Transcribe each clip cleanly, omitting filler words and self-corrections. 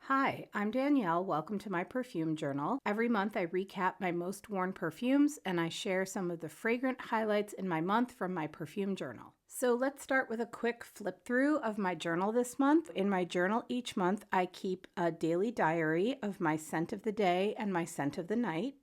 Hi, I'm Danielle. Welcome to my perfume journal. Every month I recap my most worn perfumes and I share some of the fragrant highlights in my month from my perfume journal. So let's start with a quick flip through of my journal this month. In my journal each month, I keep a daily diary of my scent of the day and my scent of the night.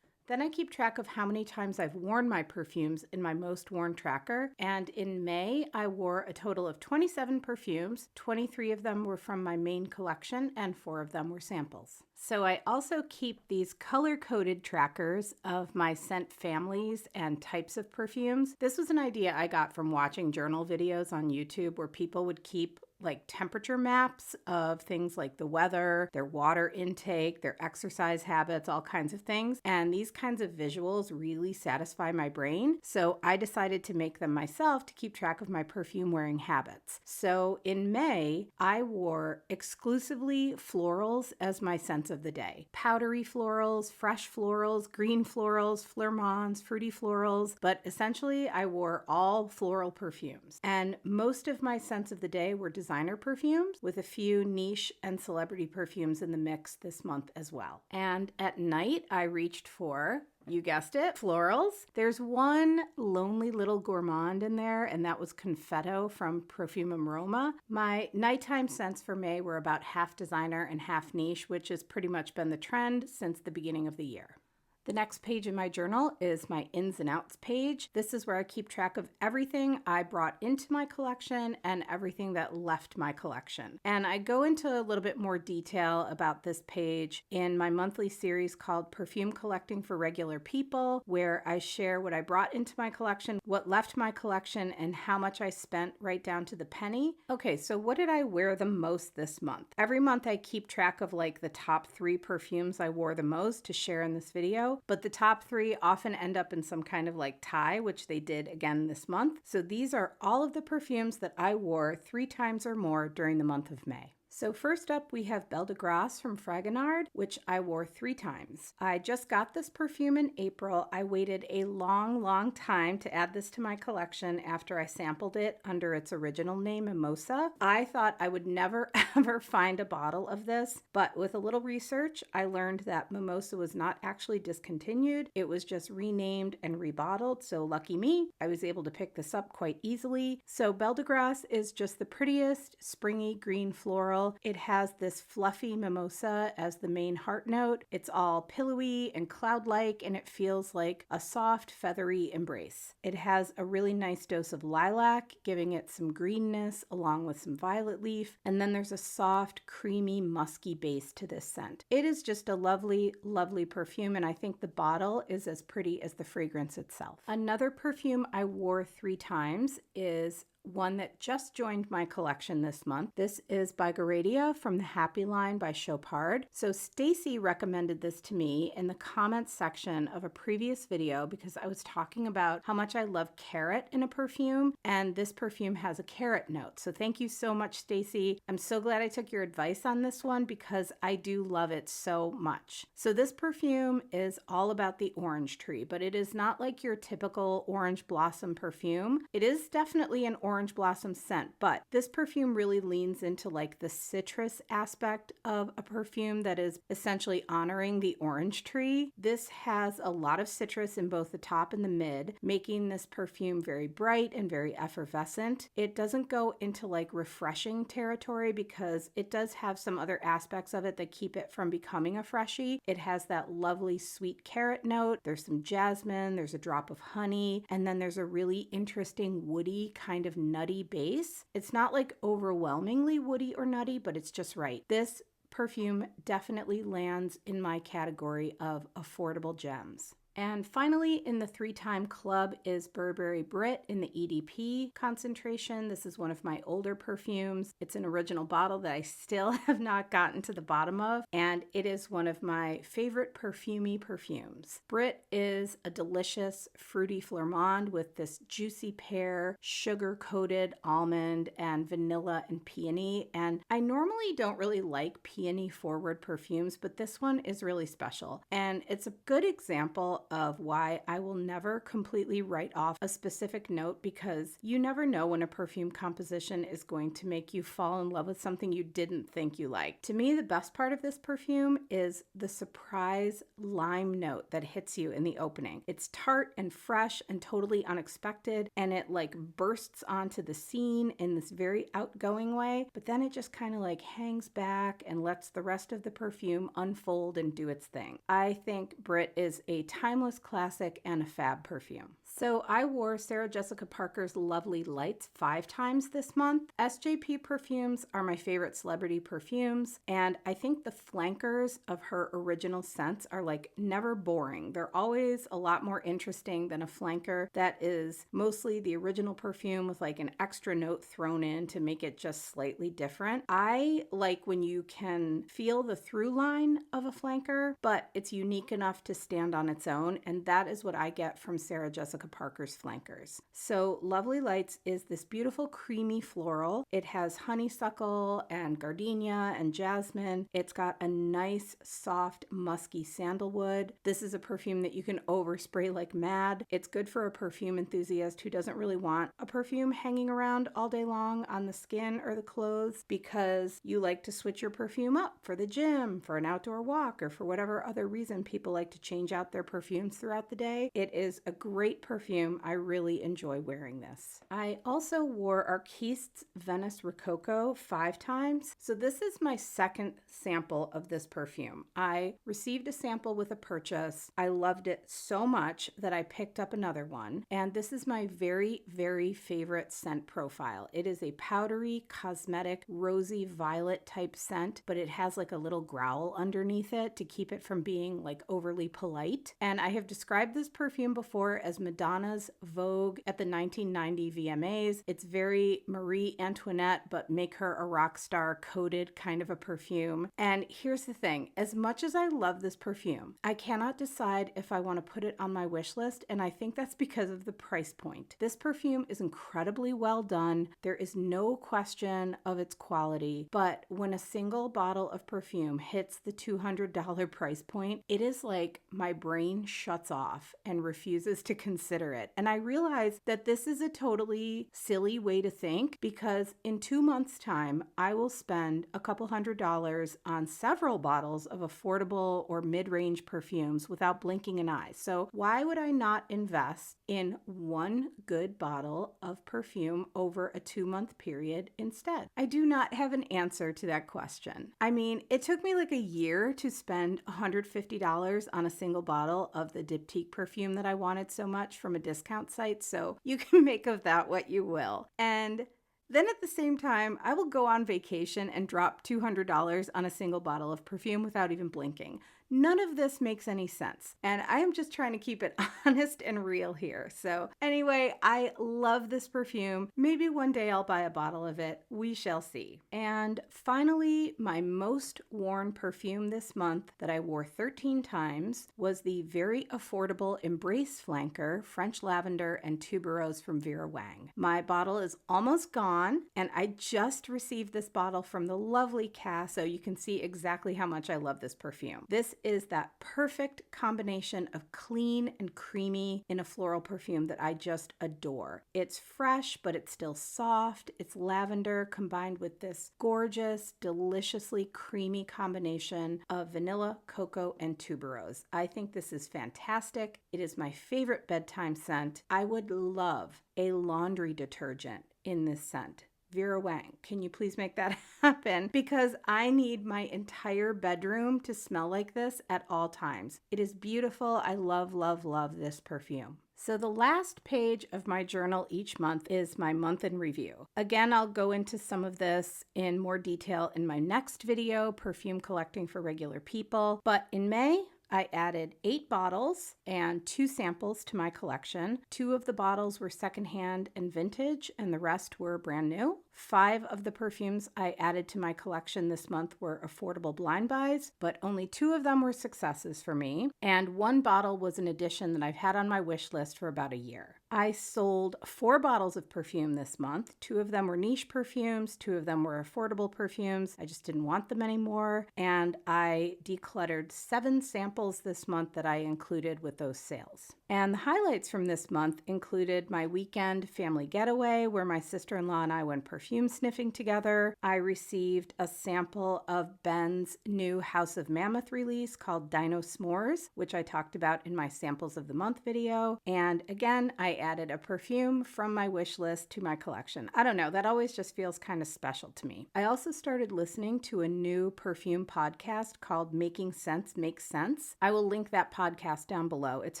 Then I keep track of how many times I've worn my perfumes in my most worn tracker. And in May, I wore a total of 27 perfumes. 23 of them were from my main collection and 4 of them were samples. So I also keep these color-coded trackers of my scent families and types of perfumes. This was an idea I got from watching journal videos on YouTube where people would keep like temperature maps of things like the weather, their water intake, their exercise habits, all kinds of things. And these kinds of visuals really satisfy my brain. So I decided to make them myself to keep track of my perfume wearing habits. So in May, I wore exclusively florals as my scents of the day. Powdery florals, fresh florals, green florals, flormons, fruity florals, but essentially I wore all floral perfumes. And most of my scents of the day were designer perfumes with a few niche and celebrity perfumes in the mix this month as well. And at night, I reached for, you guessed it, florals. There's one lonely little gourmand in there, and that was Confetto from Perfume Aroma. My nighttime scents for May were about half designer and half niche, which has pretty much been the trend since the beginning of the year. The next page in my journal is my ins and outs page. This is where I keep track of everything I brought into my collection and everything that left my collection. And I go into a little bit more detail about this page in my monthly series called Perfume Collecting for Regular People, where I share what I brought into my collection, what left my collection, and how much I spent right down to the penny. Okay, so what did I wear the most this month? Every month I keep track of like the top 3 perfumes I wore the most to share in this video. But the top 3 often end up in some kind of like tie, which they did again this month. So these are all of the perfumes that I wore 3 times or more during the month of May. So first up, we have Belle de Grasse from Fragonard, which I wore 3 times. I just got this perfume in April. I waited a long time to add this to my collection after I sampled it under its original name, Mimosa. I thought I would never ever find a bottle of this, but with a little research, I learned that Mimosa was not actually discontinued. It was just renamed and rebottled, so lucky me, I was able to pick this up quite easily. So Belle de Grasse is just the prettiest springy green floral. It has this fluffy mimosa as the main heart note. It's all pillowy and cloud-like, and it feels like a soft, feathery embrace. It has a really nice dose of lilac, giving it some greenness along with some violet leaf, and then there's a soft, creamy, musky base to this scent. It is just a lovely, lovely perfume, and I think the bottle is as pretty as the fragrance itself. Another perfume I wore 3 times is one that just joined my collection this month. This is Bigaradia from the Happy line by Chopard. So Stacy recommended this to me in the comments section of a previous video because I was talking about how much I love carrot in a perfume, and this perfume has a carrot note. So thank you so much, Stacy. I'm so glad I took your advice on this one because I do love it so much. So this perfume is all about the orange tree, but it is not like your typical orange blossom perfume. It is definitely an orange blossom scent, but this perfume really leans into like the citrus aspect of a perfume that is essentially honoring the orange tree. This has a lot of citrus in both the top and the mid, making this perfume very bright and very effervescent. It doesn't go into like refreshing territory because it does have some other aspects of it that keep it from becoming a freshie. It has that lovely sweet carrot note. There's some jasmine, there's a drop of honey, and then there's a really interesting woody kind of nutty base. It's not like overwhelmingly woody or nutty, but it's just right. This perfume definitely lands in my category of affordable gems. And finally, in the 3-time club is Burberry Brit in the EDP concentration. This is one of my older perfumes. It's an original bottle that I still have not gotten to the bottom of, and it is one of my favorite perfumey perfumes. Brit is a delicious fruity flormond with this juicy pear, sugar-coated almond, and vanilla and peony. And I normally don't really like peony-forward perfumes, but this one is really special. And it's a good example of why I will never completely write off a specific note, because you never know when a perfume composition is going to make you fall in love with something you didn't think you liked. To me, the best part of this perfume is the surprise lime note that hits you in the opening. It's tart and fresh and totally unexpected, and it like bursts onto the scene in this very outgoing way, but then it just kind of like hangs back and lets the rest of the perfume unfold and do its thing. I think Brit is a timeless classic and a fab perfume. So I wore Sarah Jessica Parker's Lovely Lights 5 times this month. SJP perfumes are my favorite celebrity perfumes, and I think the flankers of her original scents are like never boring. They're always a lot more interesting than a flanker that is mostly the original perfume with like an extra note thrown in to make it just slightly different. I like when you can feel the through line of a flanker, but it's unique enough to stand on its own, and that is what I get from Sarah Jessica Parker's flankers. So Lovely Lights is this beautiful creamy floral. It has honeysuckle and gardenia and jasmine. It's got a nice soft musky sandalwood. This is a perfume that you can overspray like mad. It's good for a perfume enthusiast who doesn't really want a perfume hanging around all day long on the skin or the clothes, because you like to switch your perfume up for the gym, for an outdoor walk, or for whatever other reason people like to change out their perfumes throughout the day. It is a great perfume. I really enjoy wearing this. I also wore Arquiste's Venice Rococo 5 times. So this is my second sample of this perfume. I received a sample with a purchase. I loved it so much that I picked up another one. And this is my very, very favorite scent profile. It is a powdery, cosmetic, rosy violet type scent, but it has like a little growl underneath it to keep it from being like overly polite. And I have described this perfume before as Madonna's Vogue at the 1990 VMAs. It's very Marie Antoinette, but make her a rock star coated kind of a perfume. And here's the thing, as much as I love this perfume, I cannot decide if I want to put it on my wish list, and I think that's because of the price point. This perfume is incredibly well done. There is no question of its quality, but when a single bottle of perfume hits the $200 price point, it is like my brain shuts off and refuses to consider it. And I realize that this is a totally silly way to think, because in 2 months' time, I will spend a couple $100s on several bottles of affordable or mid-range perfumes without blinking an eye. So why would I not invest in one good bottle of perfume over a 2-month period instead? I do not have an answer to that question. I mean, it took me like a year to spend $150 on a single bottle of the Diptyque perfume that I wanted so much from a discount site, so you can make of that what you will. And then at the same time, I will go on vacation and drop $200 on a single bottle of perfume without even blinking. None of this makes any sense, and I am just trying to keep it honest and real here. So anyway, I love this perfume. Maybe one day I'll buy a bottle of it. We shall see. And finally, my most worn perfume this month that I wore 13 times was the very affordable Embrace flanker French Lavender and Tuberose from Vera Wang. My bottle is almost gone, and I just received this bottle from the lovely Cass, so you can see exactly how much I love this perfume. This is that perfect combination of clean and creamy in a floral perfume that I just adore. It's fresh, but it's still soft. It's lavender combined with this gorgeous, deliciously creamy combination of vanilla, cocoa, and tuberose. I think this is fantastic. It is my favorite bedtime scent. I would love a laundry detergent in this scent. Vera Wang, can you please make that happen? Because I need my entire bedroom to smell like this at all times. It is beautiful. I love, love, love this perfume. So the last page of my journal each month is my month in review. Again, I'll go into some of this in more detail in my next video, Perfume Collecting for Regular People. But in May, I added 8 bottles and 2 samples to my collection. 2 of the bottles were secondhand and vintage, and the rest were brand new. 5 of the perfumes I added to my collection this month were affordable blind buys, but only 2 of them were successes for me, and 1 bottle was an addition that I've had on my wish list for about a year. I sold 4 bottles of perfume this month. 2 of them were niche perfumes, 2 of them were affordable perfumes. I just didn't want them anymore, and I decluttered 7 samples this month that I included with those sales. And the highlights from this month included my weekend family getaway where my sister-in-law and I went perfume sniffing together. I received a sample of Ben's new House of Mammoth release called Dino S'mores, which I talked about in my Samples of the Month video. And again, I added a perfume from my wish list to my collection. I don't know, that always just feels kind of special to me. I also started listening to a new perfume podcast called Making Sense Makes Sense. I will link that podcast down below. It's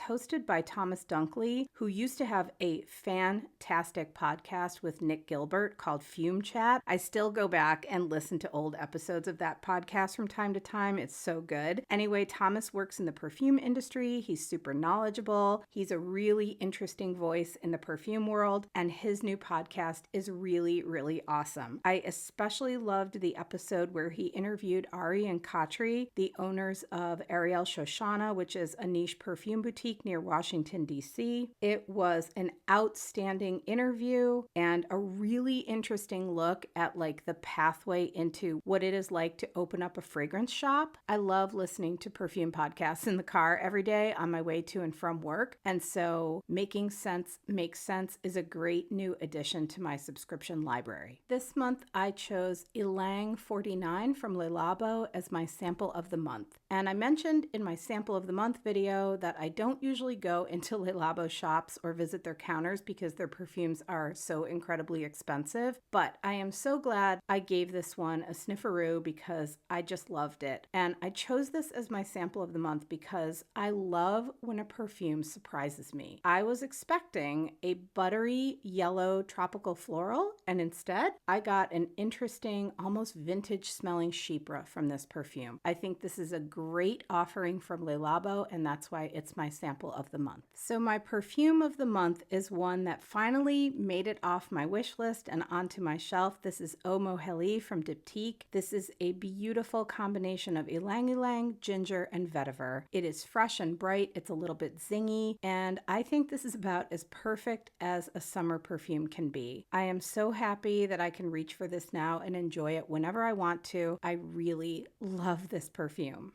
hosted by Thomas Dunkley, who used to have a fantastic podcast with Nick Gilbert called Fume Chat. I still go back and listen to old episodes of that podcast from time to time. It's so good. Anyway, Thomas works in the perfume industry. He's super knowledgeable. He's a really interesting voice in the perfume world, and his new podcast is really, really awesome. I especially loved the episode where he interviewed Ari and Katri, the owners of Ariel Shoshana, which is a niche perfume boutique near Washington, D.C. It was an outstanding interview and a really interesting look at like the pathway into what it is like to open up a fragrance shop. I love listening to perfume podcasts in the car every day on my way to and from work, and so Making Sense Makes Sense is a great new addition to my subscription library. This month I chose Ylang 49 from Labo as my sample of the month. And I mentioned in my sample of the month video that I don't usually go into Labo shops or visit their counters because their perfumes are so incredibly expensive, but I am so glad I gave this one a snifferoo because I just loved it. And I chose this as my sample of the month because I love when a perfume surprises me. I was expecting a buttery yellow tropical floral, and instead I got an interesting, almost vintage smelling chypre from this perfume. I think this is a great offering from Labo, and that's why it's my sample of the month. So my perfume of the month is one that finally made it off my wish list and onto my shelf. This is Moheli from Diptyque. This is a beautiful combination of Ylang Ylang, ginger, and vetiver. It is fresh and bright. It's a little bit zingy, and I think this is about as perfect as a summer perfume can be. I am so happy that I can reach for this now and enjoy it whenever I want to. I really love this perfume.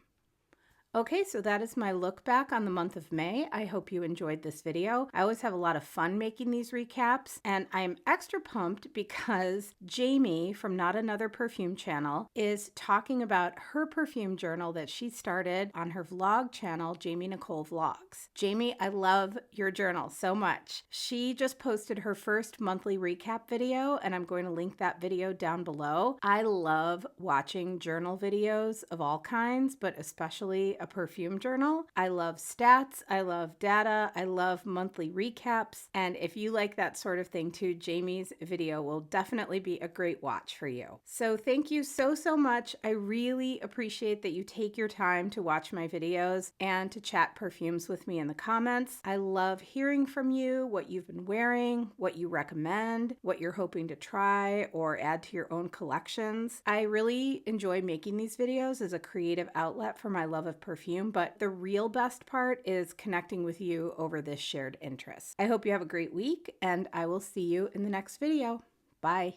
Okay, so that is my look back on the month of May. I hope you enjoyed this video. I always have a lot of fun making these recaps, and I'm extra pumped because Jamie from Not Another Perfume channel is talking about her perfume journal that she started on her vlog channel, Jamie Nicole Vlogs. Jamie, I love your journal so much. She just posted her first monthly recap video, and I'm going to link that video down below. I love watching journal videos of all kinds, but especially a perfume journal. I love stats, I love data, I love monthly recaps, and if you like that sort of thing too, Jamie's video will definitely be a great watch for you. So thank you so much. I really appreciate that you take your time to watch my videos and to chat perfumes with me in the comments. I love hearing from you, what you've been wearing, what you recommend, what you're hoping to try or add to your own collections. I really enjoy making these videos as a creative outlet for my love of perfume, but the real best part is connecting with you over this shared interest. I hope you have a great week, and I will see you in the next video. Bye.